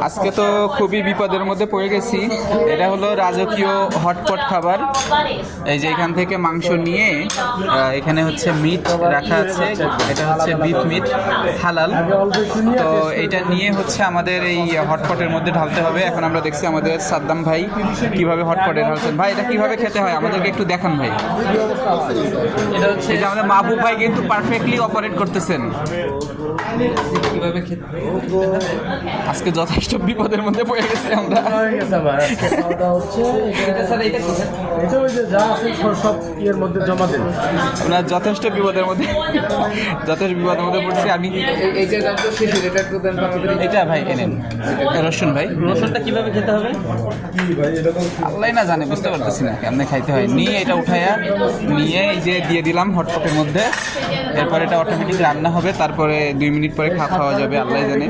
আজকে তো খুবই বিপদের মধ্যে পড়ে গেছি। এটা হলো রাজকীয় হটপট খাবার। এই যে এখান থেকে মাংস নিয়ে এখানে হচ্ছে মিট রাখা আছে, এটা হচ্ছে বিফ মিট হালাল। তো এটা নিয়ে হচ্ছে আমাদের এই হটপটের মধ্যে ঢালতে হবে। এখন আমরা দেখছি আমাদের সাদ্দাম ভাই কিভাবে হটপটে ঢালছেন। ভাই এটা কিভাবে খেতে হয় আমাদেরকে একটু দেখান ভাই। এটা হচ্ছে যে আমাদের মাহবুব ভাই কিন্তু পারফেক্টলি অপারেট করতেছেন। কিভাবে খেতে আজকে যথেষ্ট বিপদের মধ্যে পড়ে গেছি আমরা। আমরা যথেষ্ট বিপদের মধ্যে পড়ছি। আমি এটা ভাই এনেন রসুন ভাই, রসুনটা কিভাবে খেতে হবে আল্লাহ না জানে, বুঝতে পারতেছি না কেমনে খাইতে হয়। নিয়ে এটা উঠাইয়া নিয়ে এই যে দিয়ে দিলাম হটপটের মধ্যে। এরপর এটা অটোমেটিক রান্না হবে, তারপরে 2 মিনিট পরে খাওয়া যাবে, আল্লাহ জানে।